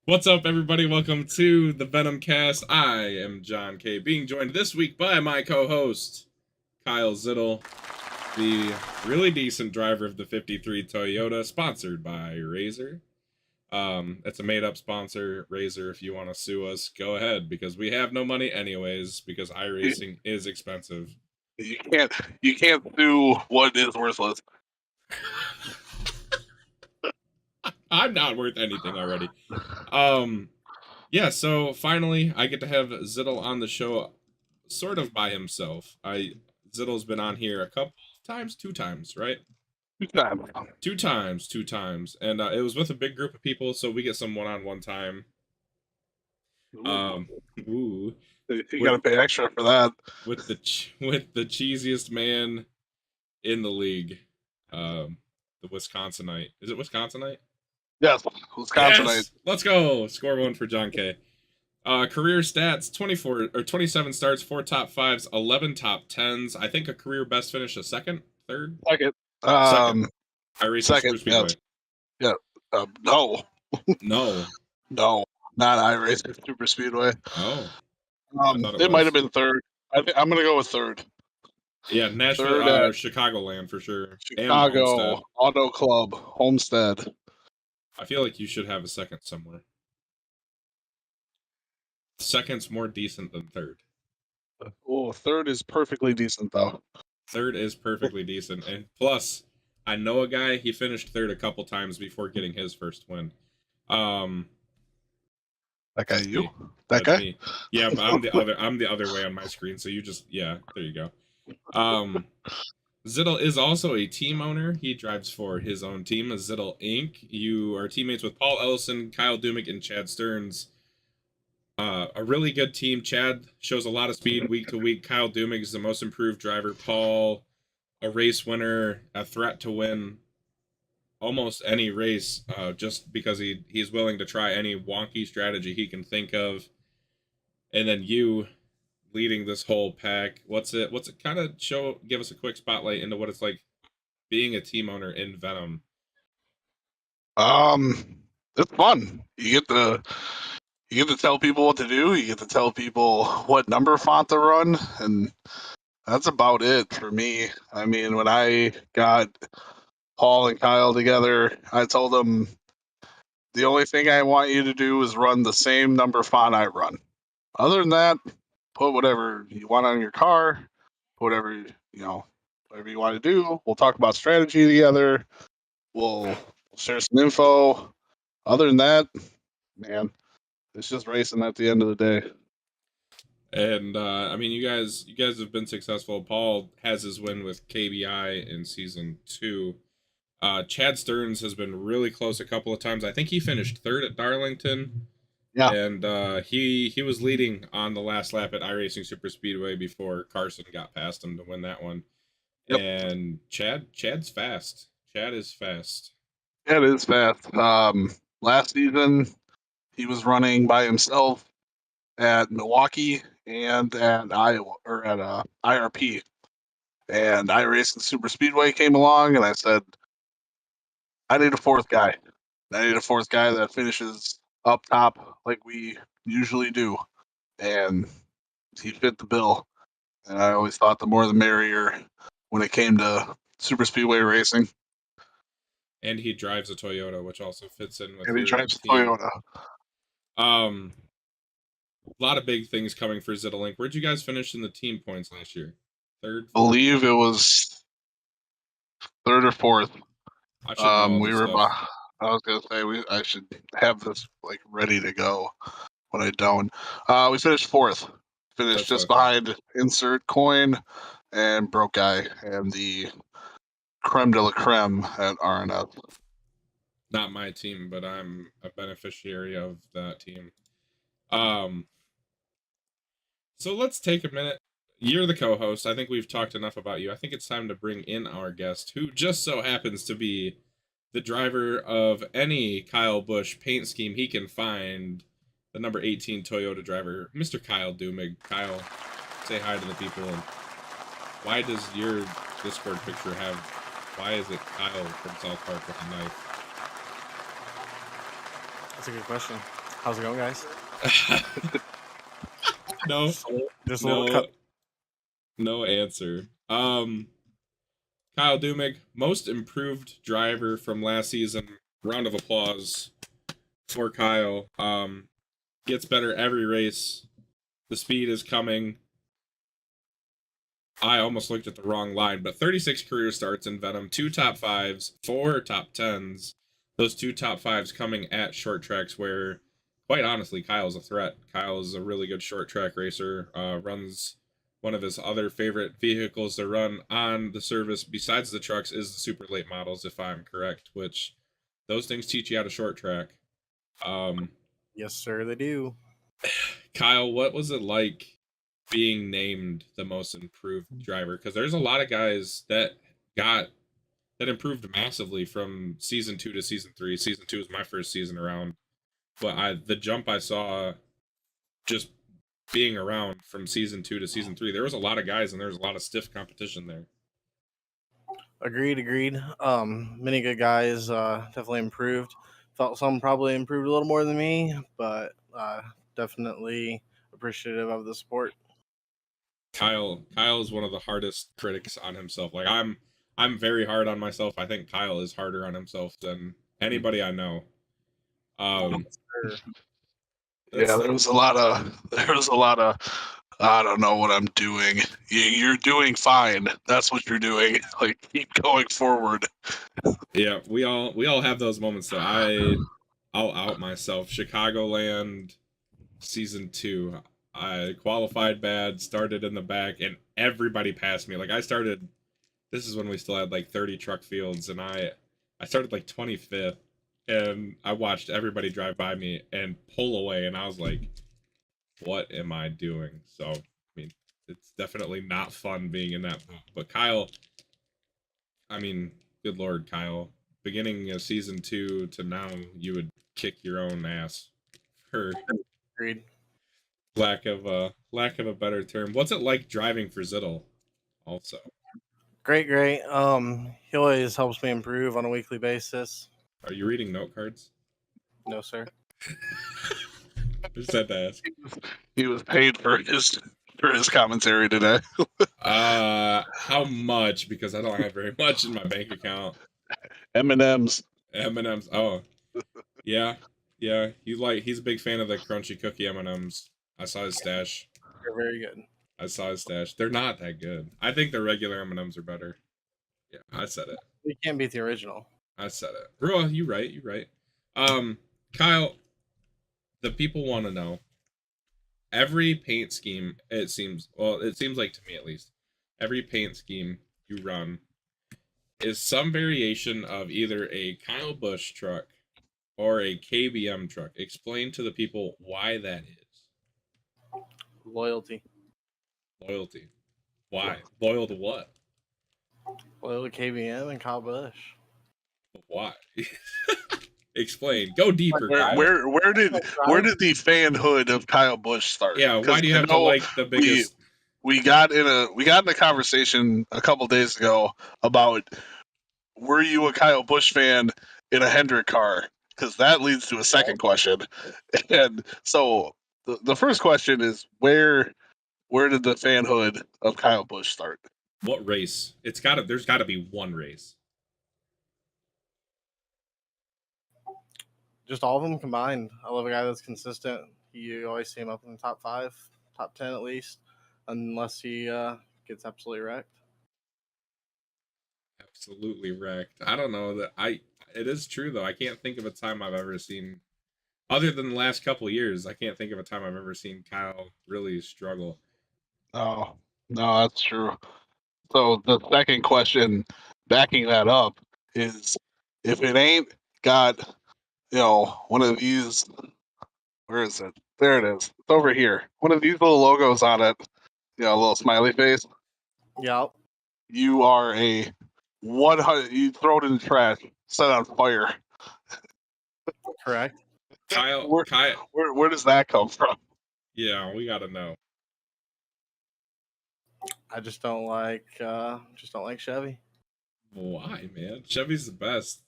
What's up, everybody? Welcome to the Venomcast. I am John K, being joined this week by my co-host, Kyle Zittel, the really decent driver of the 53 Toyota, sponsored by Razor. It's a made-up sponsor. Razor, if you want to sue us, go ahead, because we have no money anyways, because iRacing is expensive. You can't do what is worthless. I'm not worth anything already. Yeah, so finally I get to have Zittel on the show sort of by himself. Zittel's been on here a couple times, two times, right? Two times, and it was with a big group of people, so we get some one-on-one time. Ooh, You gotta pay extra for that. with the cheesiest man in the league, the Wisconsinite. Is it Wisconsinite? Yes, Wisconsinite. Yes, let's go. Score one for John K. Career stats: 24 or 27 starts, 4 top 5s, 11 top 10s. I think a career best finish a second, third, Second. second. iRacing Second. Super Speedway. Yes. Yeah. No. No. No. Not iRacing Super Speedway. Oh. It might have been third. I'm gonna go with third. Yeah, Nashville Third or Chicagoland for sure. Chicago Auto Club Homestead. I feel like you should have a second somewhere. Second's more decent than third. Oh, third is perfectly decent though. Third is perfectly decent, and plus, I know a guy. He finished third a couple times before getting his first win. That guy, you? Me. That That's guy? me. Yeah, but I'm the other way on my screen. So you just there you go. Zittel is also a team owner. He drives for his own team, Zittel Inc. You are teammates with Paul Ellison, Kyle Duehmig, and Chad Stearns. A really good team. Chad shows a lot of speed week to week. Kyle Duehmig is the most improved driver. Paul, a race winner, a threat to win almost any race, just because he's willing to try any wonky strategy he can think of. And then you leading this whole pack. What's it kind of give us a quick spotlight into what it's like being a team owner in Venom? It's fun. You get to tell people what to do. You get to tell people what number font to run, and that's about it for me. I mean, when I got Paul and Kyle together, I told them the only thing I want you to do is run the same number font I run. Other than that, put whatever you want on your car, whatever whatever you want to do. We'll talk about strategy together. We'll share some info. Other than that, man, it's just racing at the end of the day. And I mean, you guys have been successful. Paul has his win with KBI in season 2. Chad Stearns has been really close a couple of times. I think he finished third at Darlington. Yeah. And he was leading on the last lap at iRacing Super Speedway before Carson got past him to win that one. Yep. And Chad's fast. Chad is fast. Chad is fast. Last season, he was running by himself at Milwaukee and at Iowa, or at IRP. And iRacing Super Speedway came along, and I said, I need a fourth guy. I need a fourth guy that finishes up top like we usually do. And he fit the bill. And I always thought the more the merrier when it came to Super Speedway racing. And he drives a Toyota, which also fits in with. And he drives a Toyota. A lot of big things coming for Zittel Inc. Where'd you guys finish in the team points last year? Third? I believe it was third or fourth. I should know we were. I was gonna say I should have this like ready to go, but I don't. We finished fourth. Finished just behind Insert Coin and Broke Guy and the creme de la creme at RNF. Not my team, but I'm a beneficiary of that team. So let's take a minute. You're the co-host. I think we've talked enough about you. I think it's time to bring in our guest, who just so happens to be the driver of any Kyle Busch paint scheme he can find, the number 18 Toyota driver, Mr. Kyle Duehmig. Kyle, say hi to the people. And why does your Discord picture why is it Kyle from South Park with a knife? That's a good question. How's it going, guys? No, Just a little cut. no answer. Kyle Duehmig, most improved driver from last season. Round of applause for Kyle. Gets better every race. The speed is coming. I almost looked at the wrong line, but 36 career starts in Venom, 2 top 5s, 4 top 10s. Those 2 top 5s coming at short tracks where, quite honestly, Kyle's a threat. Kyle is a really good short track racer. Runs one of his other favorite vehicles to run on the service besides the trucks is the super late models, if I'm correct, which those things teach you how to short track. Yes, sir, they do. Kyle, what was it like being named the most improved driver? Because there's a lot of guys that improved massively from season 2 to season 3. Season 2 was my first season around, but the jump I saw just being around from season 2 to season 3, there was a lot of guys and there was a lot of stiff competition there. Agreed. Many good guys definitely improved. Felt some probably improved a little more than me, but definitely appreciative of the sport. Kyle is one of the hardest critics on himself. Like I'm very hard on myself. I think Kyle is harder on himself than anybody I know. Sure. Yeah, there was a lot of I don't know what I'm doing. You're doing fine. That's what you're doing. Like, keep going forward. Yeah, we all have those moments though. I'll out myself. Chicagoland season 2. I qualified bad, started in the back, and everybody passed me. Like this is when we still had like 30 truck fields, and I started like 25th, and I watched everybody drive by me and pull away, and I was like, what am I doing? So, I mean, it's definitely not fun being in that boat. But Kyle, I mean, good Lord, Kyle, beginning of season 2 to now, you would kick your own ass for Agreed. lack of a better term. What's it like driving for Zittel? Also, Great. He always helps me improve on a weekly basis. are you reading note cards? No, sir. Just had to ask. He was paid for his commentary today. How much? Because I don't have very much in my bank account. M&M's. M&M's. Oh, yeah. He's a big fan of the crunchy cookie M&M's. I saw his stash. They're very good. They're not that good. I think the regular M&M's are better. Yeah, I said it. We can't beat the original. I said it. Bro, you right. Kyle, the people want to know. Every paint scheme, it seems like to me at least, every paint scheme you run is some variation of either a Kyle Busch truck or a KBM truck. Explain to the people why that is. Loyalty. Loyalty. Why? Loyal to what? Loyal to KBM and Kyle Busch. Why? Explain. Go deeper, Kyle. Where did the fanhood of Kyle Busch start? Yeah, why do you have to like the biggest? We got in a conversation a couple days ago about, were you a Kyle Busch fan in a Hendrick car? Because that leads to a second question. And so the first question is, where did the fanhood of Kyle Busch start? What race? There's gotta be one race. Just all of them combined. I love a guy that's consistent. You always see him up in the top 5, top 10 at least, unless he gets absolutely wrecked. Absolutely wrecked. I don't know that it is true though. I can't think of a time I've ever seen, other than the last couple of years, I can't think of a time I've ever seen Kyle really struggle. Oh, no, that's true. So the second question, backing that up, is, if it ain't got, one of these, where is it? There it is. It's over here. One of these little logos on it, a little smiley face. Yep. You are a 100. You throw it in the trash, set it on fire. Correct. Kyle, where does that come from? Yeah, we gotta know. I just don't like Chevy. Why, man? Chevy's the best.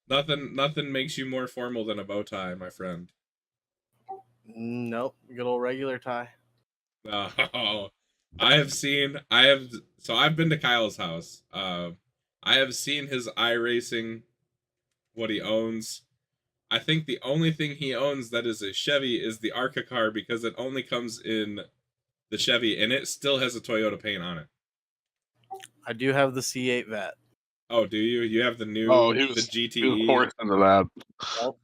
Nothing makes you more formal than a bow tie, my friend. Nope, good old regular tie. Oh, I've been to Kyle's house. I have seen his iRacing, what he owns. I think the only thing he owns that is a Chevy is the Arca car because it only comes in the Chevy and it still has a Toyota paint on it. I do have the C8 vet. Oh, do you? You have the Oh, new he the was GTE? forced into that. Yep.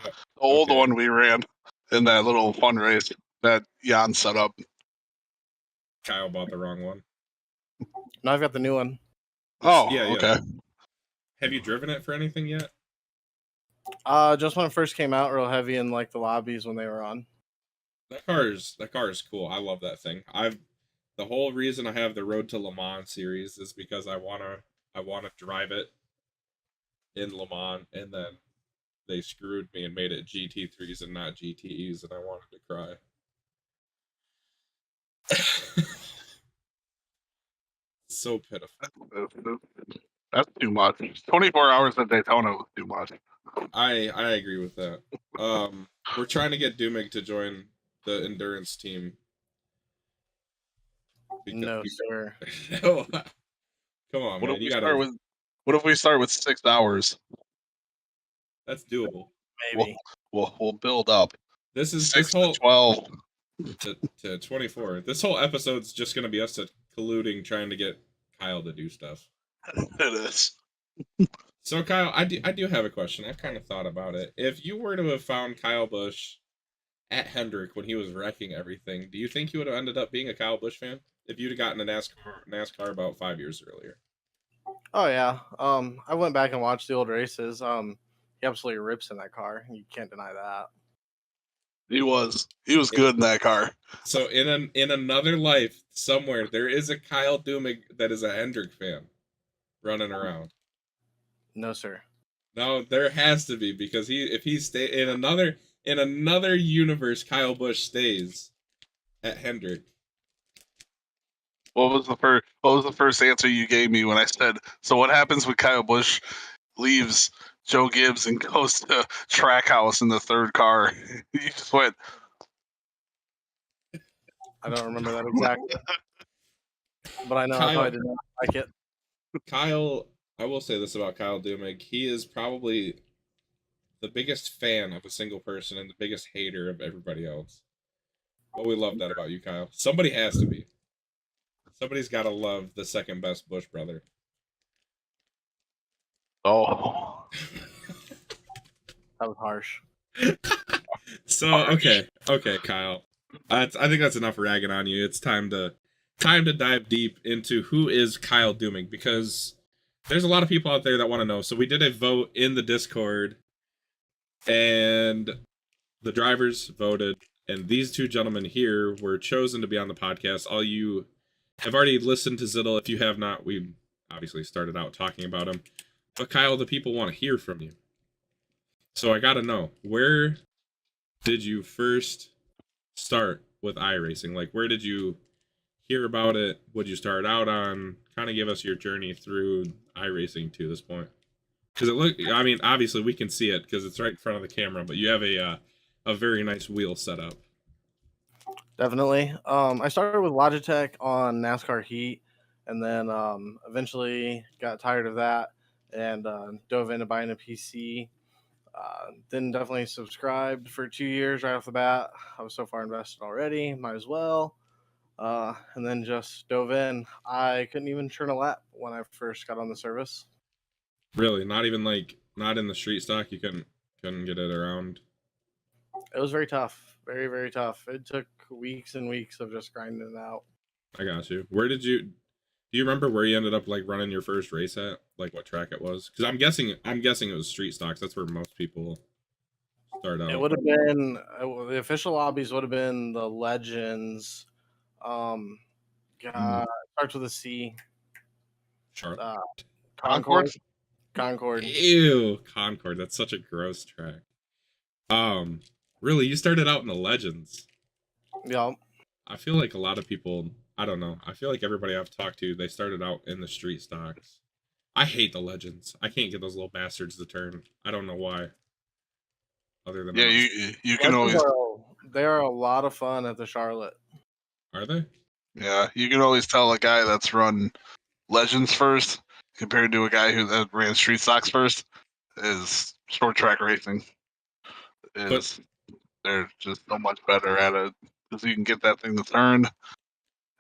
The old Okay. one we ran in that little fun race that Jan set up. Kyle bought the wrong one. Now I've got the new one. Oh, Yeah. okay. Have you driven it for anything yet? Just when it first came out, real heavy in like the lobbies when they were on. That car is cool. I love that thing. The whole reason I have the Road to Le Mans series is because I wanna drive it in Le Mans, and then they screwed me and made it GT3s and not GTEs, and I wanted to cry. So pitiful. That's too much. 24 hours at Daytona was too much. I agree with that. We're trying to get Duehmig to join the endurance team. No, sir. No. Come on, What man. if You we gotta. start with? What if we start with 6 hours? That's doable. Maybe. We'll build up. This 6 whole to 12. to 24. This whole episode's just gonna be us colluding, trying to get Kyle to do stuff. It is. So Kyle, I do have a question. I've kind of thought about it. If you were to have found Kyle Busch at Hendrick when he was wrecking everything, do you think you would have ended up being a Kyle Busch fan if you'd have gotten a NASCAR about 5 years earlier? Oh yeah. I went back and watched the old races. He absolutely rips in that car. You can't deny that. He was good in that car. So in another life somewhere, there is a Kyle Duehmig that is a Hendrick fan running around. No, sir. No, there has to be because if he stay in another universe, Kyle Busch stays at Hendrick. What was the first answer you gave me when I said, so what happens when Kyle Busch leaves Joe Gibbs and goes to Trackhouse in the third car? You just went, I don't remember that exactly, but I know I Kyle, probably did not like it. Kyle, I will say this about Kyle Duehmig. He is probably the biggest fan of a single person and the biggest hater of everybody else. But we love that about you, Kyle. Somebody has to be. Somebody's got to love the second best Bush brother. oh. That was harsh. So okay, Kyle. I think that's enough ragging on you. It's time to dive deep into who is Kyle Duehmig because there's a lot of people out there that want to know. So we did a vote in the Discord, and the drivers voted, and these two gentlemen here were chosen to be on the podcast. All you have already listened to Zittel. If you have not, we obviously started out talking about him. But Kyle, the people want to hear from you. So I gotta know, where did you first start with iRacing? Like, where did you hear about it? What you start out on? Kind of give us your journey through iRacing to this point. Because I mean, obviously we can see it because it's right in front of the camera, but you have a very nice wheel setup. Definitely. I started with Logitech on NASCAR Heat, and then eventually got tired of that and dove into buying a PC. Then definitely subscribed for 2 years right off the bat. I was so far invested already, might as well. And then just dove in. I couldn't even turn a lap when I first got on the service. Really, not even not in the street stock. You couldn't get it around. It was very tough, very very tough. It took weeks and weeks of just grinding it out. I got you. Do you remember where you ended up running your first race at? Like what track it was? Because I'm guessing it was street stocks. That's where most people start out. It would have been the official lobbies would have been the Legends. Starts with a C. Charlotte. Concord. Concord. Ew, Concord. That's such a gross track. Really, you started out in the Legends. Yeah. I feel like a lot of people, I don't know. I feel like everybody I've talked to, they started out in the street stocks. I hate the Legends. I can't get those little bastards to turn. I don't know why. Other than Yeah, you can always. They are a lot of fun at the Charlotte. Are they? Yeah, you can always tell a guy that's run Legends first compared to a guy that ran Street Stocks first is short track racing. But They're just so much better at it because you can get that thing to turn.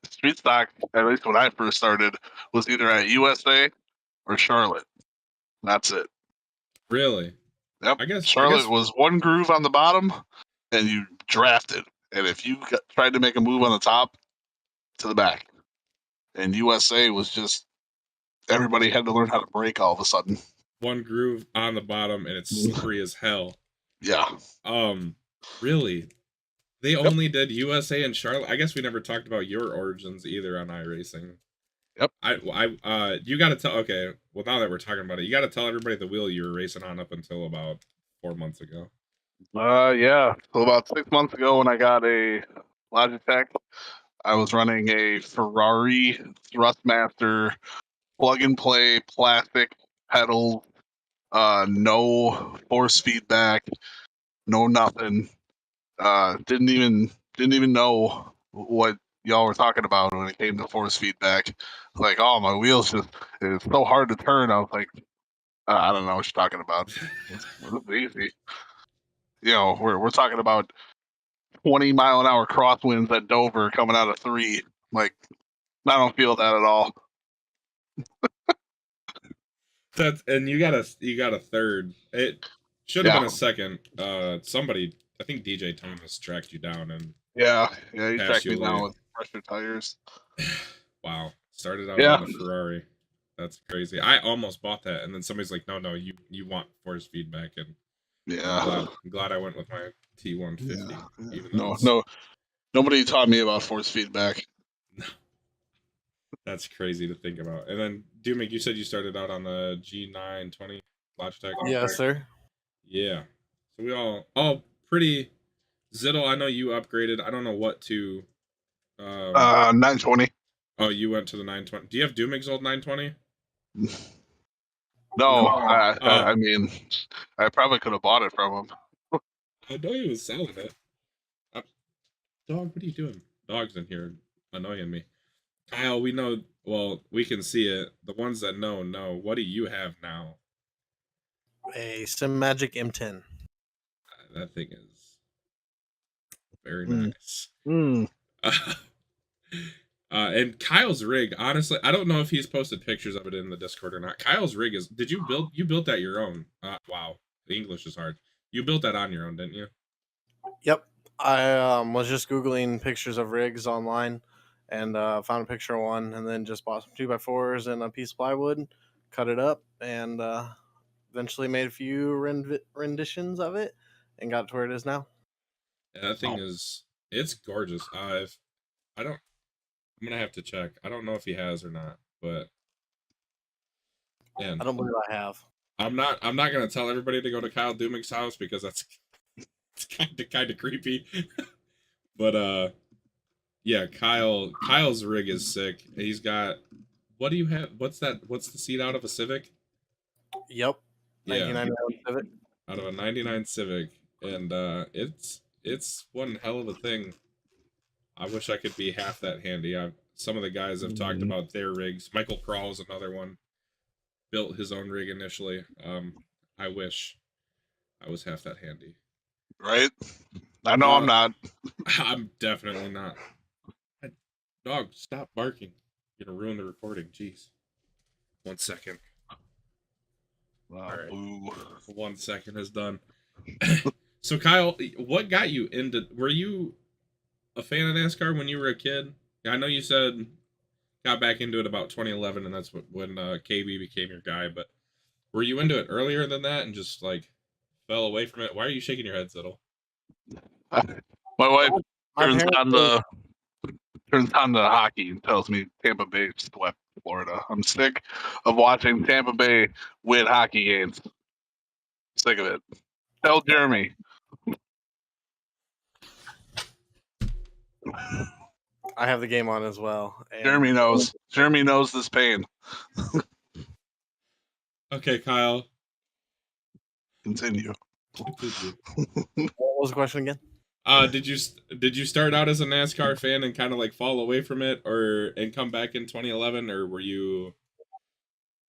Street Stock, at least when I first started, was either at USA or Charlotte. That's it. really, Yep. I guess Charlotte was one groove on the bottom, and you drafted. And if you tried to make a move on the top, to the back. And USA was just everybody had to learn how to brake all of a sudden. one groove on the bottom and it's slippery as hell. Yeah. Really? They only did USA and Charlotte. I guess we never talked about your origins either on iRacing. Yep. You got to tell. Okay, well now that we're talking about it, you got to tell everybody the wheel you were racing on up until about 4 months ago. Yeah. So about 6 months ago, when I got a Logitech, I was running a Ferrari Thrustmaster plug and play plastic pedal, no force feedback, no nothing. Didn't even know what y'all were talking about when it came to force feedback. Like, oh, my wheels it's so hard to turn. I was like, I don't know what you're talking about. It's easy. You know, we're talking about 20-mile-an-hour crosswinds at Dover coming out of 3. Like, I don't feel that at all. And you got a third. It should have been a second. Somebody, I think DJ Thomas tracked you down and yeah, he tracked me away. down with pressure tires. Wow, started out on the Ferrari. That's crazy. I almost bought that, and then somebody's like, "No, you want force feedback." And yeah, I'm glad I went with my T150. Yeah. Even No, nobody taught me about force feedback. That's crazy to think about. And then Duehmig, you said you started out on the G920 Logitech. Yes, sir. Yeah. So we all pretty. Zittel, I know you upgraded. I don't know what to. 920. Oh, you went to the 920. Do you have Duehmig's old 920? No, I mean, I probably could have bought it from him. I know he was selling it. Dog, what are you doing? Dog's in here annoying me. Kyle, we know. Well, we can see it. The ones that know. What do you have now? A SimMagic M10. That thing is very nice. And Kyle's rig, honestly, I don't know if he's posted pictures of it in the Discord or not. Kyle's rig is. Did you built that your own? Wow, the English is hard. You built that on your own, didn't you? Yep. I was just Googling pictures of rigs online and found a picture of one, and then just bought some 2x4s and a piece of plywood, cut it up, and eventually made a few renditions of it and got it to where it is now. Yeah, that thing it's gorgeous. I'm gonna have to check. I don't know if he has or not, but I don't believe I have. I'm not gonna tell everybody to go to Kyle Duehmig's house because it's kind of creepy. But yeah, Kyle's rig is sick. He's got, what do you have? What's that? What's the seat out of a Civic? Yep. Yeah, 1999 Civic. Out of a 99 Civic, and it's one hell of a thing. I wish I could be half that handy. Some of the guys have talked about their rigs. Michael Crawl's another one. Built his own rig initially. I wish I was half that handy. Right? I know I'm not. I'm definitely not. Dog, stop barking. You're gonna ruin the recording. Jeez. 1 second. All right. 1 second is done. So Kyle, what got you into? Were you a fan of NASCAR when you were a kid? I know you said got back into it about 2011, and that's when KB became your guy. But were you into it earlier than that and just like fell away from it? Why are you shaking your head, Zittel? My wife turns on the hockey and tells me Tampa Bay swept Florida. I'm sick of watching Tampa Bay win hockey games. Sick of it. Tell Jeremy. I have the game on as well. Jeremy knows. Jeremy knows this pain. Okay, Kyle. Continue. What was the question again? Did you start out as a NASCAR fan and kind of like fall away from it, and come back in 2011, or were you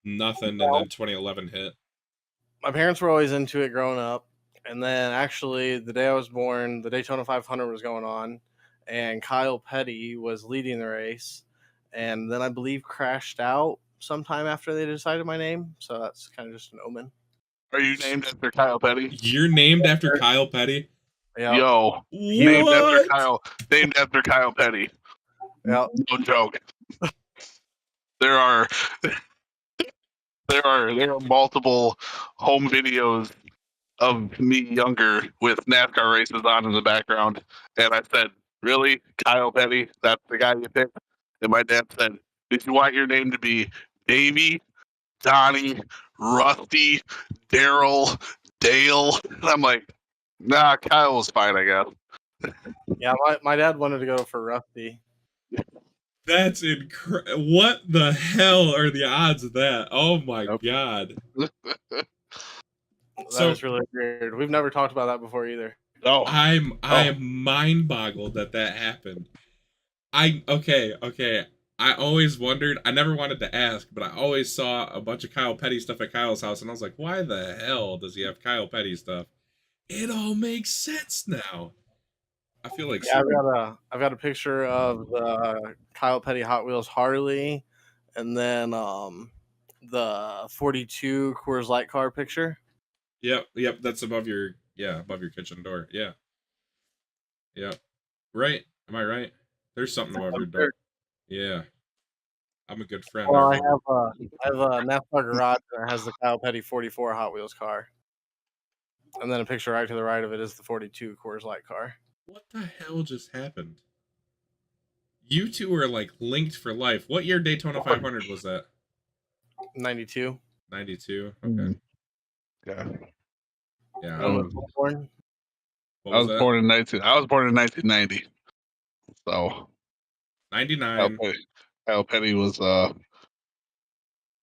nothing and then 2011 hit? My parents were always into it growing up, and then actually the day I was born, the Daytona 500 was going on, and Kyle Petty was leading the race, and then I believe crashed out sometime after they decided my name. So that's kind of just an omen. Are you named after Kyle Petty? You're named after Kyle Petty. Yeah. Yo, What? named after Kyle Petty. Yeah. No joke. There are multiple home videos of me younger with NASCAR races on in the background, and I said, "Really, Kyle Petty? That's the guy you picked?" And my dad said, "Did you want your name to be Davey, Donnie, Rusty, Daryl, Dale?" And I'm like, "Nah, Kyle was fine, I guess." Yeah, my dad wanted to go for Rusty. That's incredible. What the hell are the odds of that? Oh my god. That is really weird. We've never talked about that before either. Oh, I am mind boggled that happened. Okay. I always wondered. I never wanted to ask, but I always saw a bunch of Kyle Petty stuff at Kyle's house, and I was like, why the hell does he have Kyle Petty stuff? It all makes sense now. I feel like I've got a picture of the Kyle Petty Hot Wheels Harley, and then the 42 Coors Light car picture. Yep, that's above your kitchen door. Yeah. Right? Am I right? There's something above your door. Yeah. I'm a good friend. Well, I have a NASCAR garage that has the Kyle Petty 44 Hot Wheels car, and then a picture right to the right of it is the 42 Coors Light car. What the hell just happened? You two are like linked for life. What year Daytona 500 was that? 92. 92. Okay. Yeah. Yeah. I was born. I was born in 1990. So 99. Kyle Petty was I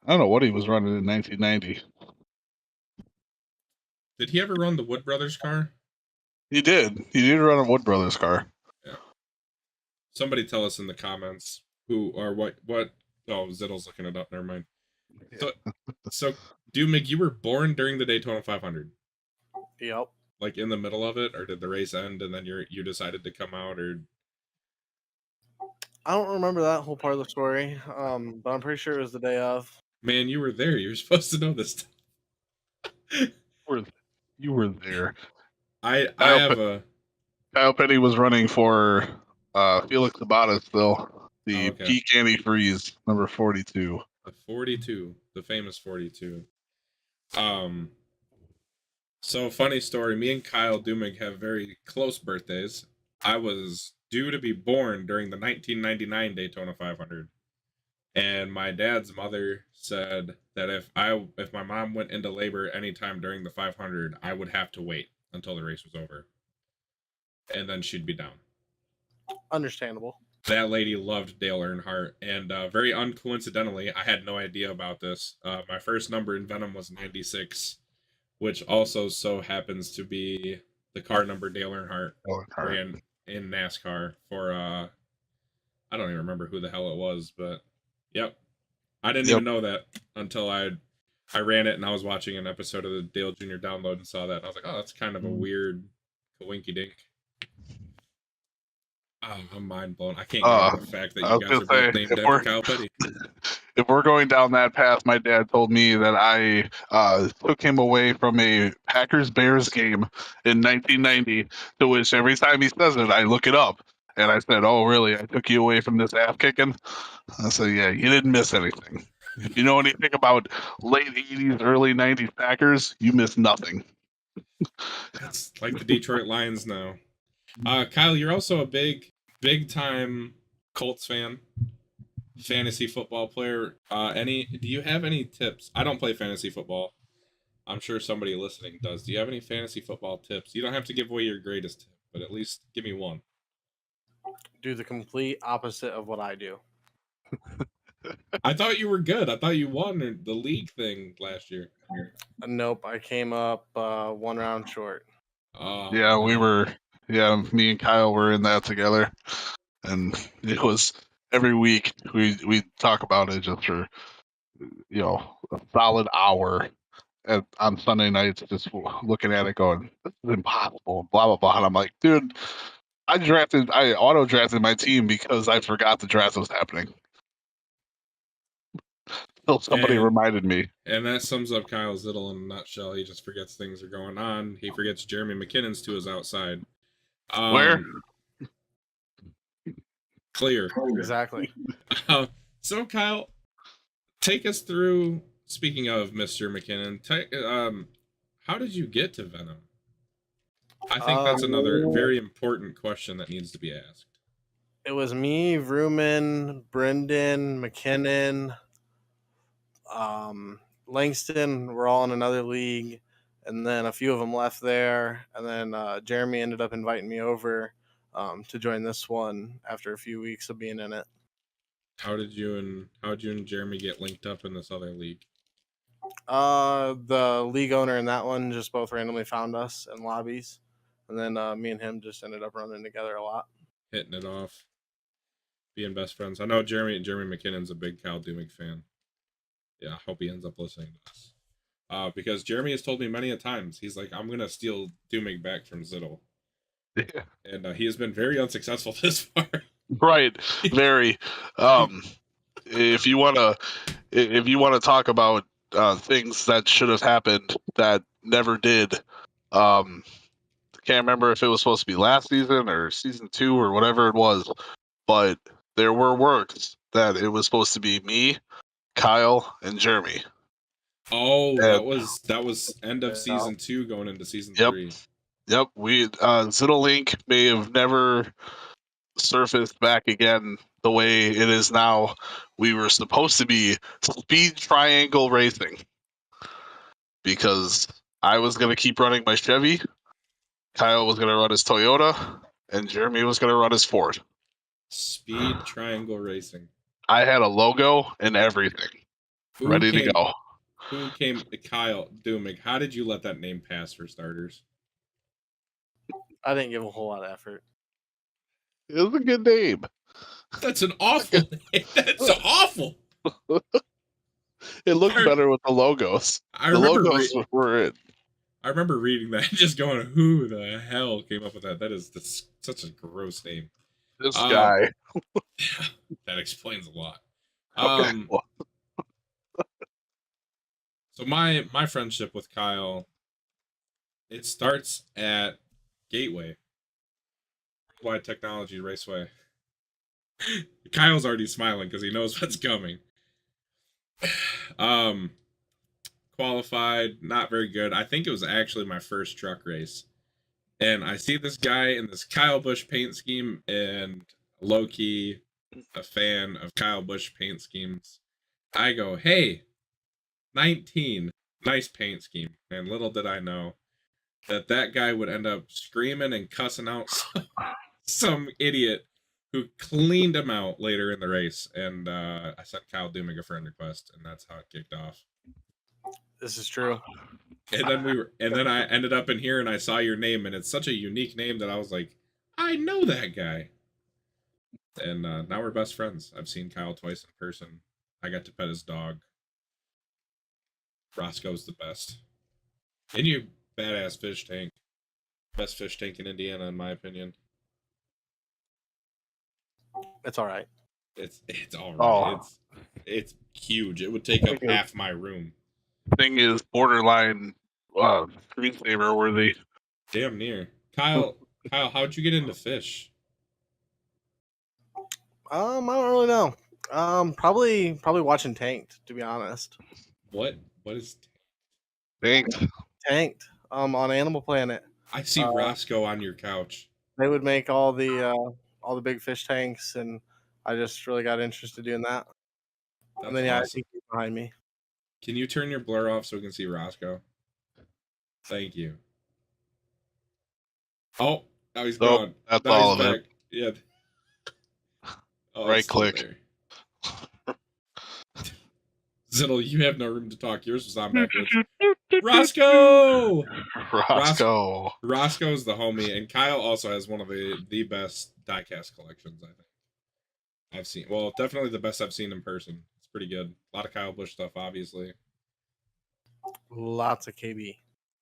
don't know what he was running in 1990. Did he ever run the Wood Brothers car? He did. He did run a Wood Brothers car. Yeah. Somebody tell us in the comments who or what. Oh, Zittel's looking it up. Never mind. So Duehmig, you were born during the Daytona 500. Yep. Like in the middle of it, or did the race end and then you decided to come out, or? I don't remember that whole part of the story, but I'm pretty sure it was the day of. Man, you were there. You were supposed to know this. You were there. Kyle Petty was running for Felix Abada still. The peak antifreeze number 42. The 42, the famous 42. So funny story. Me and Kyle Duehmig have very close birthdays. I was due to be born during the 1999 Daytona 500, and my dad's mother said that if my mom went into labor anytime during the 500, I would have to wait until the race was over, and then she'd be down. Understandable. That lady loved Dale Earnhardt, and very uncoincidentally, I had no idea about this. My first number in Venom was 96, which also so happens to be the car number Dale Earnhardt ran in NASCAR for, I don't even remember who the hell it was, but yep. I didn't even know that until I ran it and I was watching an episode of the Dale Jr. Download and saw that. And I was like, oh, that's kind of a weird coinky-dink. Oh, I'm mind blown. I can't get over the fact that you guys are both named after Kyle Petty. If we're going down that path, my dad told me that I took him away from a Packers-Bears game in 1990, to which every time he says it, I look it up. And I said, oh, really? I took you away from this ass-kicking? I said, yeah, you didn't miss anything. If you know anything about late 80s, early 90s Packers, you missed nothing. That's like the Detroit Lions now. Kyle, you're also a big time Colts fan, fantasy football player. Do you have any tips? I don't play fantasy football. I'm sure somebody listening does. Do you have any fantasy football tips? You don't have to give away your greatest tip, but at least give me one. Do the complete opposite of what I do. I thought you were good. I thought you won the league thing last year. Nope, I came up 1 round short. Yeah, we were Yeah, me and Kyle were in that together, and it was every week we talk about it just for a solid hour on Sunday nights, just looking at it, going, "This is impossible." Blah blah blah. And I'm like, dude, I auto drafted my team because I forgot the draft was happening. Until somebody And- reminded me. And that sums up Kyle Zittel in a nutshell. He just forgets things are going on. He forgets Jeremy McKinnon's to his outside. Where? Clear. Exactly. So Kyle, take us through. Speaking of Mr. McKinnon, how did you get to Venom? I think that's another very important question that needs to be asked. It was me, Vrooman, Brendan, McKinnon, Langston. We're all in another league, and then a few of them left there, and then Jeremy ended up inviting me over to join this one after a few weeks of being in it. How did you and Jeremy get linked up in this other league? The league owner in that one just both randomly found us in lobbies, and then me and him just ended up running together a lot. Hitting it off, being best friends. I know Jeremy McKinnon's a big Kyle Duehmig fan. Yeah, I hope he ends up listening to us. Because Jeremy has told me many a times, he's like, I'm gonna steal Duehmig back from Zittel. Yeah. And he has been very unsuccessful this far. Right, very. If you wanna talk about things that should have happened that never did, can't remember if it was supposed to be last season or season 2 or whatever it was, but there were works that it was supposed to be me, Kyle, and Jeremy. Oh, And- that was end of season 2 going into season Yep. 3. Yep, we Zittel Link may have never surfaced back again the way it is now. We were supposed to be speed triangle racing because I was going to keep running my Chevy, Kyle was going to run his Toyota, and Jeremy was going to run his Ford. Speed triangle racing. I had a logo and everything ready to go. Who came? Kyle Duehmig. How did you let that name pass for starters? I didn't give a whole lot of effort. It was a good name. That's an awful name. That's awful. It looked better with the logos. I The remember logos were it. I remember reading that and just going, who the hell came up with that? That is such a gross name. This guy. That explains a lot. Okay. So my friendship with Kyle, it starts at Gateway. Wide Technology Raceway. Kyle's already smiling because he knows what's coming. Qualified, not very good. I think it was actually my first truck race. And I see this guy in this Kyle Busch paint scheme, and low-key a fan of Kyle Busch paint schemes. I go, hey, 19, nice paint scheme. And little did I know that guy would end up screaming and cussing out some idiot who cleaned him out later in the race. And I sent Kyle Duehmig a friend request, and that's how it kicked off. This is true. And then I ended up in here and I saw your name, and it's such a unique name that I was like, I know that guy. And now we're best friends. I've seen Kyle twice in person. I got to pet his dog. Roscoe's the best. And you badass fish tank. Best fish tank in Indiana, in my opinion. It's all right. It's all right. Oh. It's huge. It would take up half my room. Thing is borderline screensaver worthy. Damn near. Kyle, how'd you get into fish? I don't really know. Probably watching Tanked, to be honest. What is? Thanks. Tanked. On Animal Planet. I see Roscoe on your couch. They would make all the big fish tanks, and I just really got interested in that. That's And then I awesome. see you behind me. Can you turn your blur off so we can see Roscoe? Thank you. Oh, now he's Nope, gone. that's Now all he's of back. Yeah. Oh, Right it's still click. there. Zittel, you have no room to talk. Yours was on backwards. Roscoe. Roscoe. Roscoe's the homie, and Kyle also has one of the best diecast collections I think I've seen. Well, definitely the best I've seen in person. It's pretty good. A lot of Kyle Busch stuff, obviously. Lots of KB.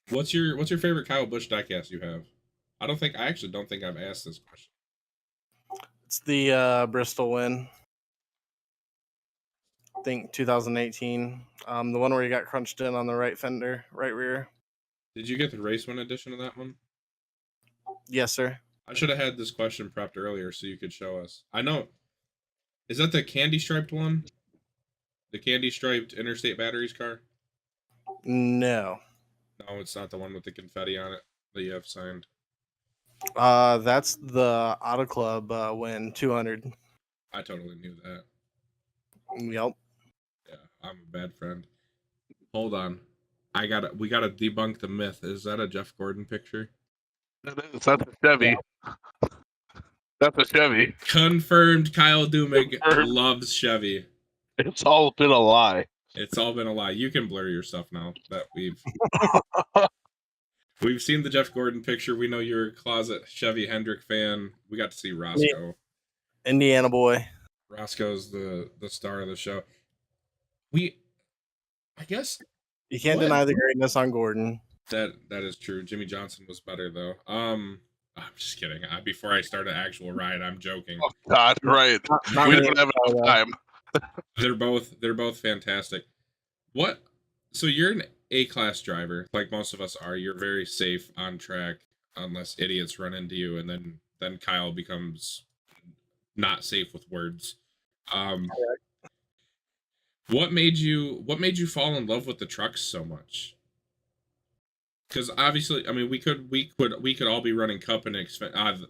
What's your favorite Kyle Busch diecast you have? I actually don't think I've asked this question. It's the Bristol win. I think 2018. The one where you got crunched in on the right fender, right rear. Did you get the race win edition of that one? Yes, sir. I should have had this question prepped earlier so you could show us. I know. Is that the candy striped one? The candy striped Interstate Batteries car? No. No, it's not the one with the confetti on it that you have signed. That's the Auto Club win 200. I totally knew that. Yep. Yeah, I'm a bad friend. Hold on. We gotta debunk the myth. Is that a Jeff Gordon picture? That's a Chevy. That's a Chevy. Confirmed. Kyle Duehmig loves Chevy. It's all been a lie. It's all been a lie. You can blur your stuff now that we've seen the Jeff Gordon picture. We know you're a closet Chevy Hendrick fan. We got to see Roscoe. Indiana boy. Roscoe's the star of the show. I guess You can't deny the greatness on Gordon. that is true. Jimmy Johnson was better though. I'm just kidding. Before I start an actual ride, I'm joking. Oh God, right. Not We really don't have enough time. They're both fantastic. So you're an A-class driver, like most of us are. You're very safe on track, unless idiots run into you, and then Kyle becomes not safe with words. What made you fall in love with the trucks so much? Because obviously, I mean, we could all be running Cup and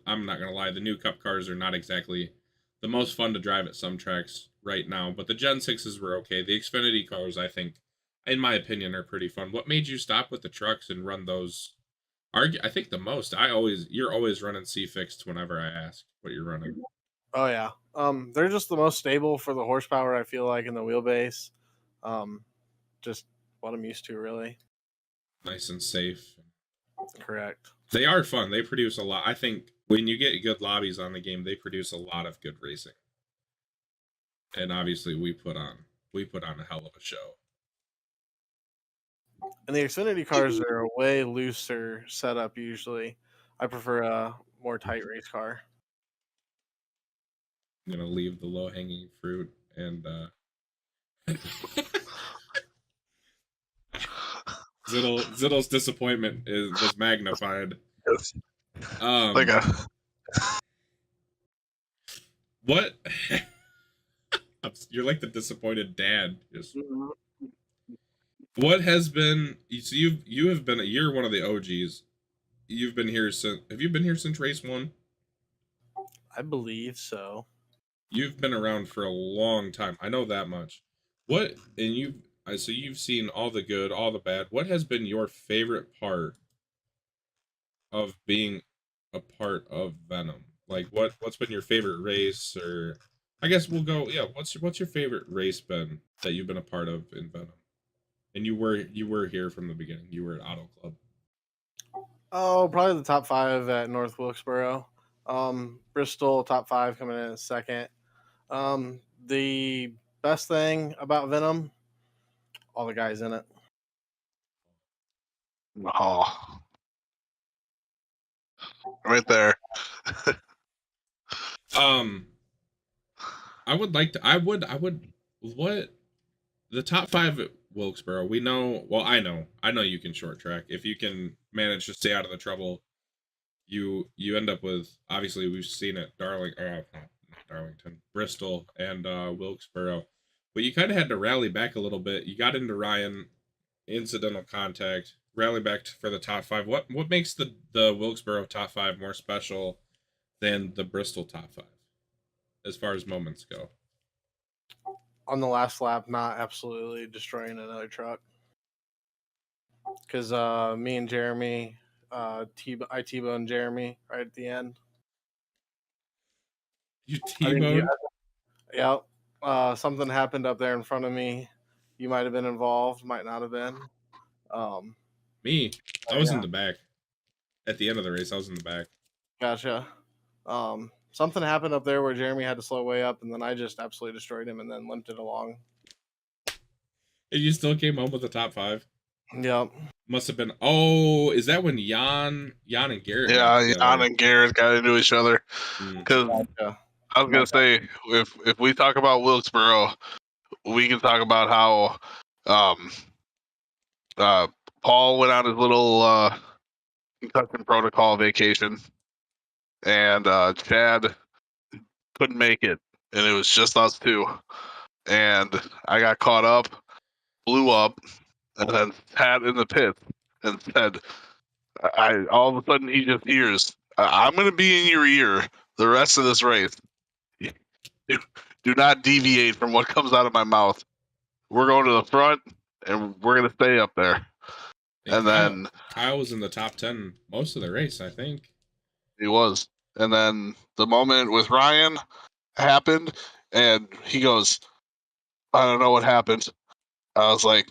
I'm not gonna lie, the new Cup cars are not exactly the most fun to drive at some tracks right now, but the Gen 6s were okay. The Xfinity cars, I think, in my opinion, are pretty fun. What made you stop with the trucks and run those? I think the most. You're always running C-Fixed whenever I ask what you're running. Oh yeah. They're just the most stable for the horsepower, I feel like, in the wheelbase. Just what I'm used to, really. Nice and safe. Correct. They are fun. They produce a lot. I think when you get good lobbies on the game, they produce a lot of good racing. And obviously, we put on a hell of a show. And the Xfinity cars are a way looser setup usually. I prefer a more tight race car. I'm gonna leave the low hanging fruit and Zittel's disappointment was magnified. Yes. Like a what? You're like the disappointed dad. Just what has been? So you're one of the OGs. You've been here since. Have you been here since race 1? I believe so. You've been around for a long time. I know that much. So you've seen all the good, all the bad. What has been your favorite part of being a part of Venom? Like what's been your favorite race, or I guess we'll go, yeah, what's your favorite race been that you've been a part of in Venom? And you were here from the beginning. You were at Auto Club. Oh, probably the top 5 at North Wilkesboro. Bristol top 5 coming in second. The best thing about Venom, all the guys in it. oh, right there. What the top 5 at Wilkesboro, we know, well, I know you can short track. If you can manage to stay out of the trouble, you end up with, obviously we've seen it, not Darlington, Bristol, and Wilkesboro. But you kind of had to rally back a little bit. You got into Ryan, incidental contact, rally back for the top 5. What makes the Wilkesboro top 5 more special than the Bristol top 5 as far as moments go? On the last lap, not absolutely destroying another truck. Because me and Jeremy, I T-boned Jeremy right at the end. You T-boned? Yeah. Something happened up there in front of me. You might have been involved, might not have been. Me, I was in Yeah. the back. At the end of the race, I was in the back. Gotcha. Something happened up there where Jeremy had to slow way up, and then I just absolutely destroyed him and then limped it along. And you still came home with the top 5? Yep. Must have been. Oh, is that when Jan and Garrett got Yeah, together? Jan and Garrett got into each other. Because Gotcha. I was gonna say, if we talk about Wilkesboro, we can talk about how Paul went on his little concussion protocol vacation, and Chad couldn't make it, and it was just us two. And I got caught up, blew up, and then sat in the pit and said, "I all of a sudden he just hears, I'm going to be in your ear the rest of this race. Do not deviate from what comes out of my mouth. We're going to the front, and we're going to stay up there." And then Kyle was in the top 10 most of the race, I think. he was. And then the moment with Ryan happened, and he goes, "I don't know what happened." I was like,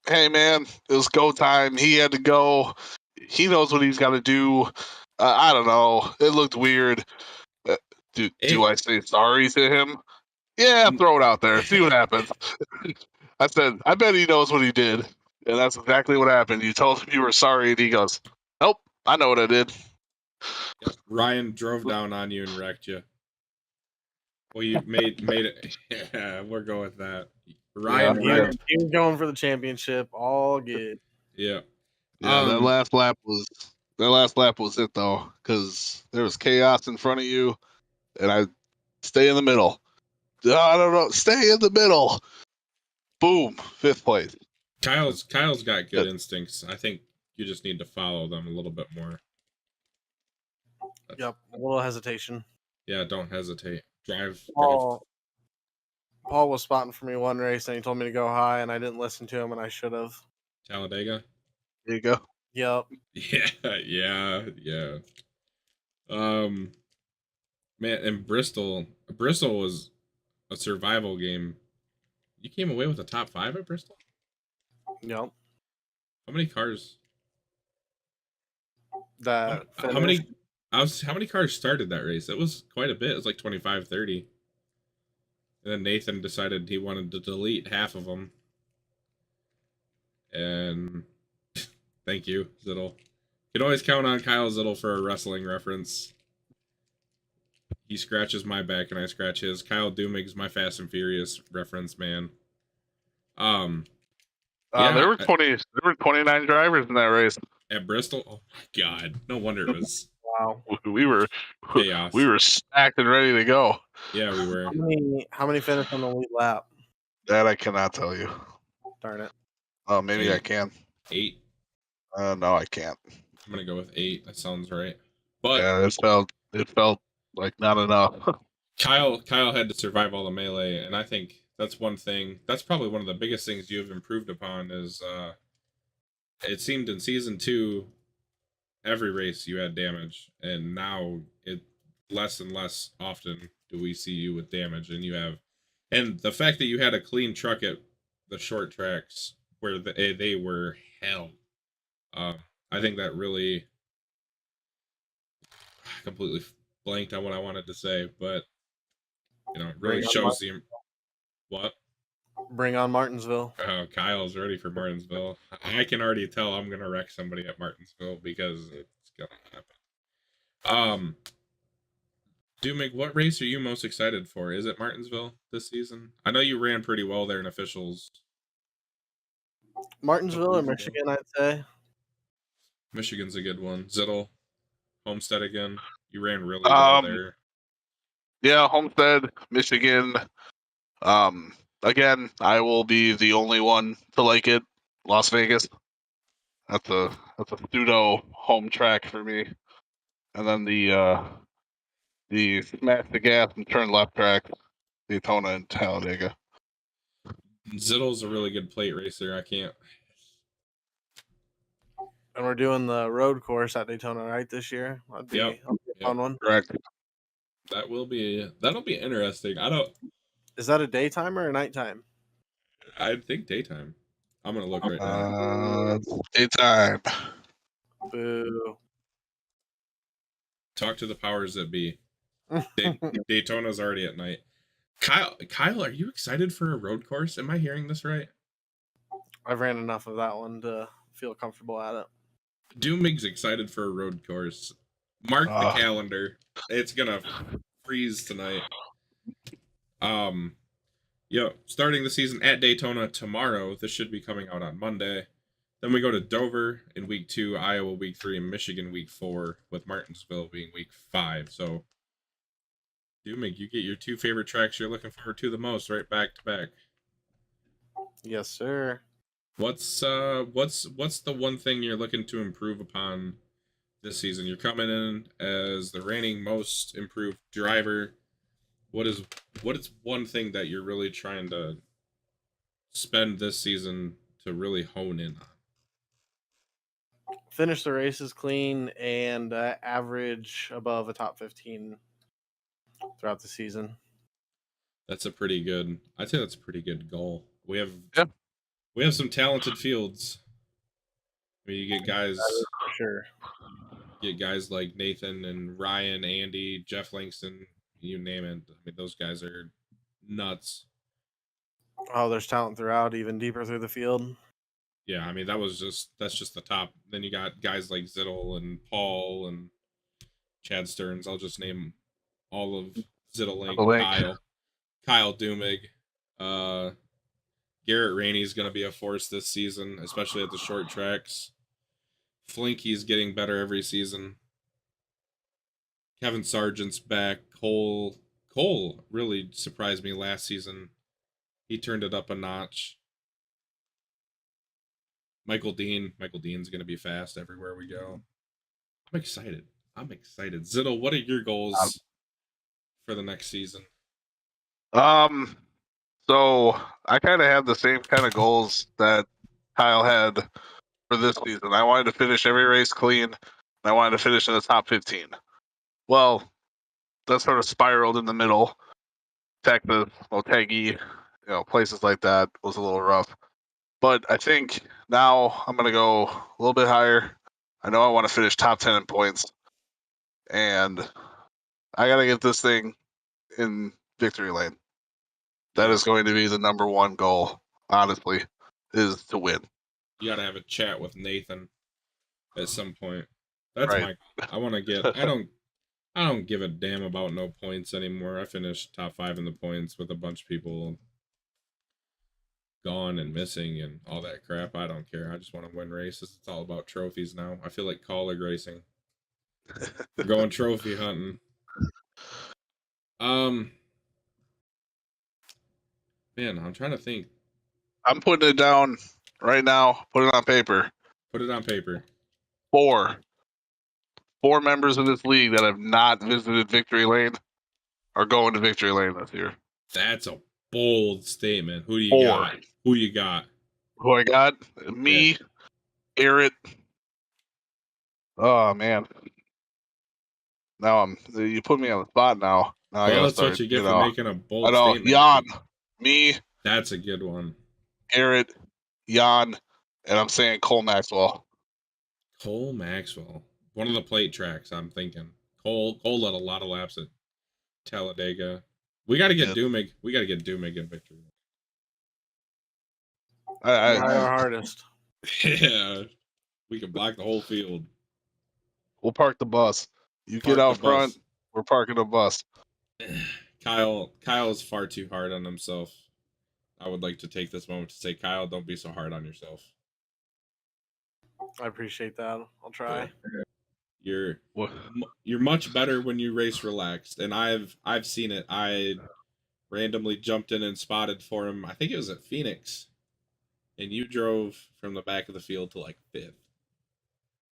"Hey, man, it was go time. He had to go. He knows what he's got to do. I don't know. It looked weird. Do I say sorry to him? Yeah, throw it out there. See what happens." I said, "I bet he knows what he did." And that's exactly what happened. You told him you were sorry, and he goes, "Nope, I know what I did." Yep. Ryan drove down on you and wrecked you. Well, you made it. Yeah, we'll go with that. Ryan Yeah, wrecked. He was going for the championship. All good. Yeah. Yeah, that last lap was it though, because there was chaos in front of you, and I stay in the middle. I don't know, stay in the middle. Boom, 5th place. Kyle's got good instincts. I think you just need to follow them a little bit more. Yep. A little hesitation. Yeah, don't hesitate. Drive. Paul was spotting for me one race, and he told me to go high, and I didn't listen to him, and I should have. Talladega. There you go. Yep. Yeah. Man, and Bristol was a survival game. You came away with a top 5 at Bristol? Yep. How many cars? That How many cars started that race? It was quite a bit. It was like 25, 30. And then Nathan decided he wanted to delete half of them. And thank you, Zittel. You can always count on Kyle Zittel for a wrestling reference. He scratches my back and I scratch his. Kyle Duehmig's my Fast and Furious reference, man. Yeah, there were 29 drivers in that race at Bristol. Oh my god! No wonder it was. Wow. We were chaos. We were stacked and ready to go. Yeah, we were. How many finished on the lead lap? That I cannot tell you. Darn it. Oh, maybe 8. I can. 8. No, I can't. I'm gonna go with 8. That sounds right. But yeah, it felt like not enough. Kyle had to survive all the melee, and I think that's one thing. That's probably one of the biggest things you have improved upon. Is it seemed in season 2, every race you had damage, and now it less and less often do we see you with damage, and you have, and the fact that you had a clean truck at the short tracks where they were hell. I think that really completely blanked on what I wanted to say, but it really shows the what. Bring on Martinsville. Kyle's ready for Martinsville. I can already tell I'm gonna wreck somebody at Martinsville because it's gonna happen. Duehmig, what race are you most excited for? Is it Martinsville this season? I know you ran pretty well there in officials. Martinsville or Michigan, I'd say. Michigan's a good one. Zittel, Homestead again. You ran really well there. Yeah, Homestead, Michigan. Again, I will be the only one to like it. Las Vegas. That's a pseudo home track for me. And then the smash the gas and turn left track, Daytona and Talladega. Zittel's a really good plate racer. I can't. And we're doing the road course at Daytona, right, this year? That'd be a fun one. Correct. That'll be interesting. Is that a daytime or a nighttime? I think daytime. I'm gonna look right now. Daytime. Boo. Talk to the powers that be. Daytona's already at night. Kyle, are you excited for a road course? Am I hearing this right? I've ran enough of that one to feel comfortable at it. Duehmig's excited for a road course. Mark the calendar. It's gonna freeze tonight. Starting the season at Daytona tomorrow. This should be coming out on Monday. Then we go to Dover in week 2, Iowa week 3, and Michigan week 4, with Martinsville being week 5. So, Duehmig, you get your 2 favorite tracks you're looking forward to the most, right back to back. Yes, sir. What's the one thing you're looking to improve upon this season? You're coming in as the reigning most improved driver. What is one thing that you're really trying to spend this season to really hone in on? Finish the races clean and average above a top 15 throughout the season. I'd say that's a pretty good goal. We have some talented fields. I mean, you get guys For sure. Get guys like Nathan and Ryan, Andy, Jeff Langston, you name it. I mean, those guys are nuts. Oh, there's talent throughout, even deeper through the field. Yeah, I mean that's just the top. Then you got guys like Zittel and Paul and Chad Stearns. I'll just name all of Zittel Link, Kyle Duehmig. Garrett Rainey's going to be a force this season, especially at the short tracks. Flinky's getting better every season. Kevin Sargent's back. Cole really surprised me last season. He turned it up a notch. Michael Dean's going to be fast everywhere we go. I'm excited. Zittel, what are your goals for the next season? So I kind of had the same kind of goals that Kyle had for this season. I wanted to finish every race clean, and I wanted to finish in the top 15. Well, that sort of spiraled in the middle. Texas, Otegi, places like that was a little rough. But I think now I'm going to go a little bit higher. I know I want to finish top 10 in points. And I got to get this thing in victory lane. That is going to be the number one goal, honestly, is to win. You got to have a chat with Nathan at some point. That's right. I want to get. I don't give a damn about no points anymore. I finished top 5 in the points with a bunch of people gone and missing and all that crap. I don't care. I just want to win races. It's all about trophies now. I feel like colleague racing. We're going trophy hunting. Man, I'm trying to think. I'm putting it down right now. Put it on paper. Put it on paper. 4 members of this league that have not visited Victory Lane are going to Victory Lane this year. That's a bold statement. Who do you 4. got? Who you got? Who I got? Me, Garrett. Oh man. Now you put me on the spot now. Well, that's what you get for making a bold statement. Jan, me. That's a good one. Garrett, Jan, and I'm saying Cole Maxwell. Cole Maxwell. One of the plate tracks, I'm thinking. Cole led a lot of laps at Talladega. We got to get Duehmig. We got to get Duehmig in victory. Try our hardest. Yeah. We can block the whole field. We'll park the bus. You get out front, we're parking the bus. Kyle is far too hard on himself. I would like to take this moment to say, Kyle, don't be so hard on yourself. I appreciate that. I'll try. You're much better when you race relaxed, and I've seen it. I randomly jumped in and spotted for him. I think it was at Phoenix, and you drove from the back of the field to like 5th.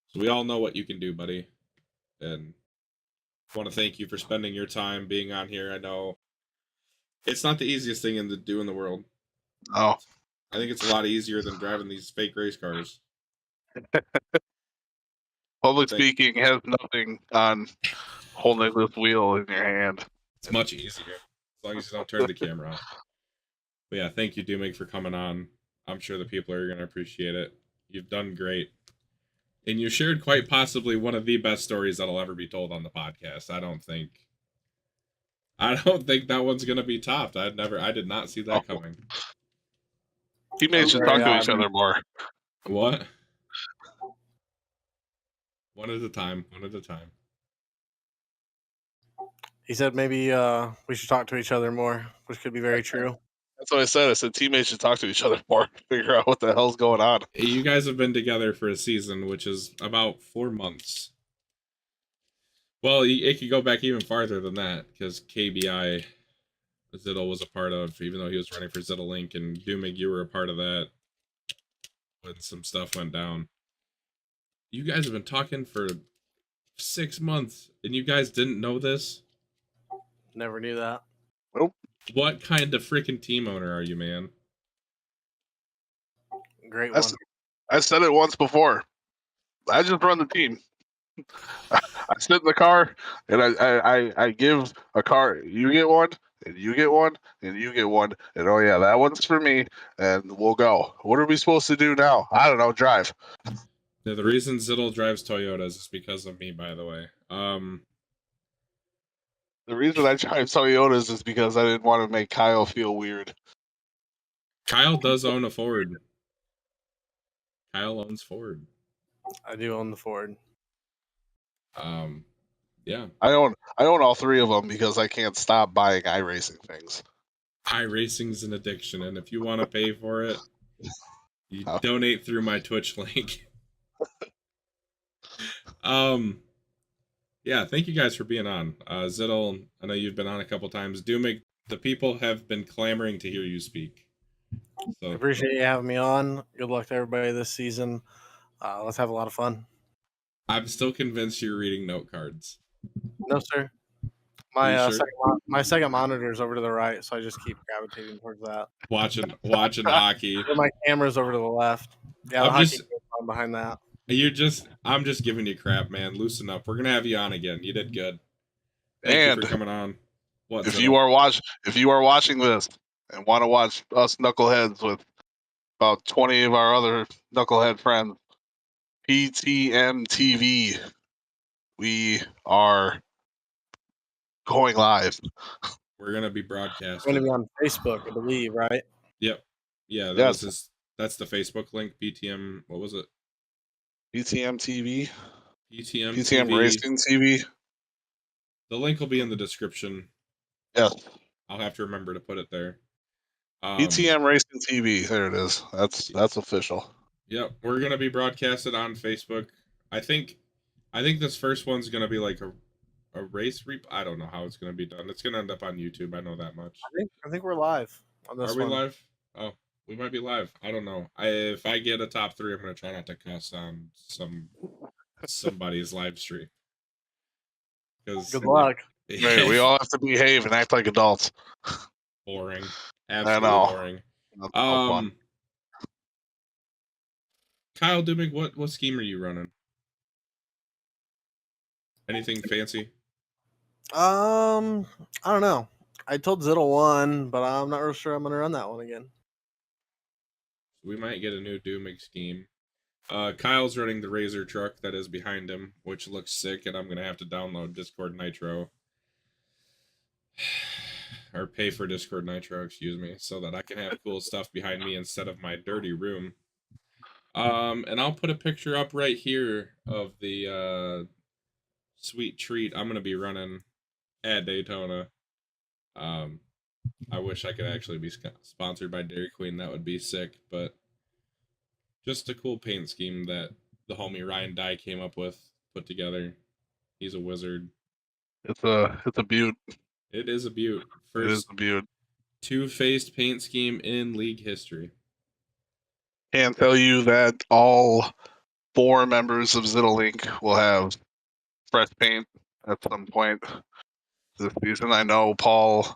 So we all know what you can do, buddy. And I want to thank you for spending your time being on here. I know it's not the easiest thing to do in the world. Oh, I think it's a lot easier than driving these fake race cars. Public speaking has nothing on holding this wheel in your hand. It's much easier as long as you don't turn the camera on. But yeah, thank you, Duehmig, for coming on. I'm sure the people are going to appreciate it. You've done great. And you shared quite possibly one of the best stories that'll ever be told on the podcast. I don't think that one's going to be topped. I did not see that Oh, coming. teammates should talk to each other more. What? One at a time. He said maybe we should talk to each other more, which could be very true. That's what I said. I said teammates should talk to each other more. Figure out what the hell's going on. You guys have been together for a season, which is about 4 months. Well, it could go back even farther than that, because KBI Zittel was a part of, even though he was running for Zittel Inc. and Duehmig, you were a part of that when some stuff went down. You guys have been talking for 6 months, and you guys didn't know this? Never knew that. Nope. What kind of freaking team owner are you, man? Great one. I said it once before. I just run the team. I sit in the car and I give a car. You get one, and you get one, and you get one, and oh yeah, that one's for me, and we'll go. What are we supposed to do now? I don't know. Drive. Yeah, the reason Zittel drives Toyotas is because of me, by the way. The reason I drive Toyotas is because I didn't want to make Kyle feel weird. Kyle does own a Ford. Kyle owns Ford. I do own the Ford. Yeah. I own all three of them because I can't stop buying iRacing things. iRacing's an addiction, and if you want to pay for it, you Oh. donate through my Twitch link. Yeah, thank you guys for being on. Zittel, I know you've been on a couple times. Duehmig, the people have been clamoring to hear you speak. So I appreciate you having me on. Good luck to everybody this season. Let's have a lot of fun. I'm still convinced you're reading note cards. No, sir. Are you My sure? my second monitor is over to the right, so I just keep gravitating towards that. Watching hockey. And my camera's over to the left. Yeah, the I'm hockey just- goes on behind that. I'm just giving you crap, man. Loosen up. We're gonna have you on again. You did good. Thank And you for coming on. What? if Zittel? you are watching this and want to watch us knuckleheads with about 20 of our other knucklehead friends, PTM TV, we are going live. We're gonna be It's going broadcasting. to be on Facebook, I believe, right? Yep. Yeah, Yes. that's the Facebook link. PTM. What was it? PTM TV, PTM PTM TV. Racing TV. The link will be in the description. Yes. I'll have to remember to put it there. PTM Racing TV. There it is. That's official. Yep, we're gonna be broadcasted on Facebook. I think this first one's gonna be like a race I don't know how it's gonna be done. It's gonna end up on YouTube. I know that much. I think we're live on this Are we one. live? Oh, we might be live. I don't know. If I get a top 3, I'm gonna try not to cuss on somebody's live stream. Good luck. Right, we all have to behave and act like adults. Boring. I Absolutely know. boring. That's no fun. Kyle Duehmig, what scheme are you running? Anything fancy? I don't know. I told Zittel one, but I'm not real sure I'm gonna run that one again. We might get a new Duehmig scheme. Kyle's running the Razor truck that is behind him, which looks sick, and I'm gonna have to download Discord Nitro. Or pay for Discord Nitro, excuse me, so that I can have cool stuff behind me instead of my dirty room. And I'll put a picture up right here of the sweet treat I'm gonna be running at Daytona. I wish I could actually be sponsored by Dairy Queen. That would be sick, but just a cool paint scheme that the homie Ryan Dye came up with, put together. He's a wizard. It's a beaut. It is a beaut. It is First a beaut. two-faced paint scheme in league history. Can't tell you that all 4 members of Zittel Inc. will have fresh paint at some point this season. I know Paul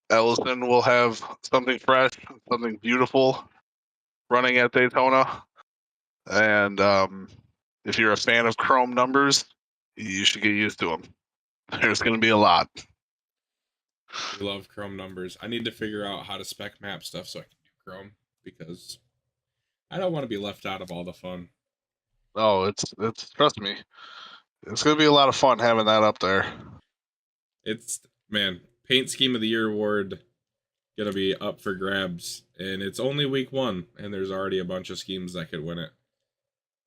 Ellison will have something fresh, something beautiful running at Daytona. And if you're a fan of chrome numbers, you should get used to them. There's going to be a lot. We love chrome numbers. I need to figure out how to spec map stuff so I can do chrome, because I don't want to be left out of all the fun. Oh, it's trust me, it's gonna be a lot of fun having that up there. It's man, Paint Scheme of the Year award gonna be up for grabs, and it's only week 1, and there's already a bunch of schemes that could win it.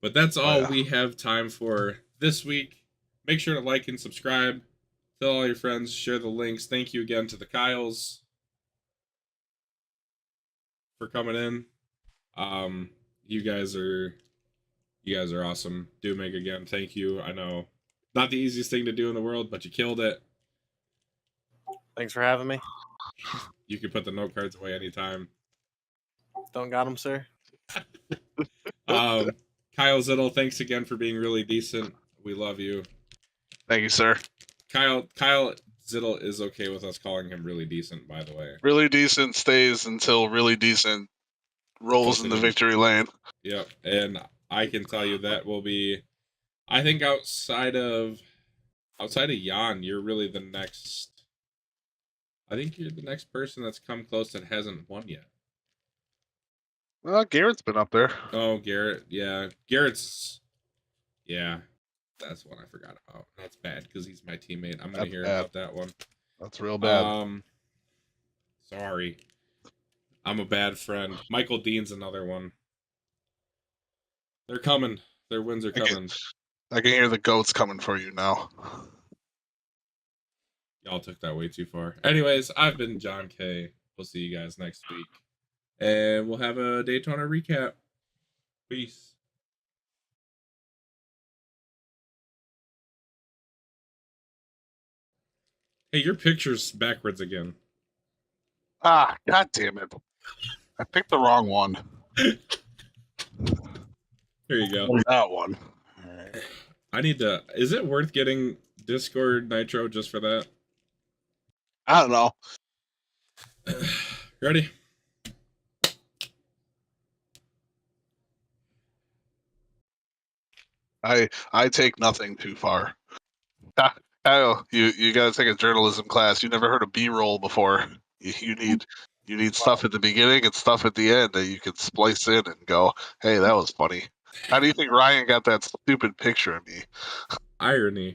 But that's all yeah. we have time for this week. Make sure to like and subscribe. Tell all your friends, share the links. Thank you again to the Kyles for coming in. You guys are awesome. Duehmig again, thank you. I know not the easiest thing to do in the world, but you killed it. Thanks for having me. You can put the note cards away anytime. Don't got them, sir. Kyle Zittel, thanks again for being really decent. We love you. Thank you, sir. Kyle Zittel is okay with us calling him really decent, by the way. Really decent stays until really decent rolls in the victory lane. Yep, and I can tell you that will be, I think outside of Jan, you're really the next. I think you're the next person that's come close that hasn't won yet. Well, Garrett's been up there. Oh, Garrett, yeah, Garrett's, yeah, that's one I forgot about. That's bad because he's my teammate. I'm gonna hear about that one. That's real bad. Sorry, I'm a bad friend. Michael Dean's another one. They're coming. Their wins are coming. I can hear the goats coming for you now. Y'all took that way too far. Anyways, I've been John K. We'll see you guys next week. And we'll have a Daytona recap. Peace. Hey, your picture's backwards again. Ah, god damn it. I picked the wrong one. Here you go. That one. Right. I need to... Is it worth getting Discord Nitro just for that? I don't know. Ready? I take nothing too far. Kyle, you gotta take a journalism class. You never heard of B-roll before. You need stuff at the beginning and stuff at the end that you can splice in and go, hey, that was funny. How do you think Ryan got that stupid picture of me? Irony.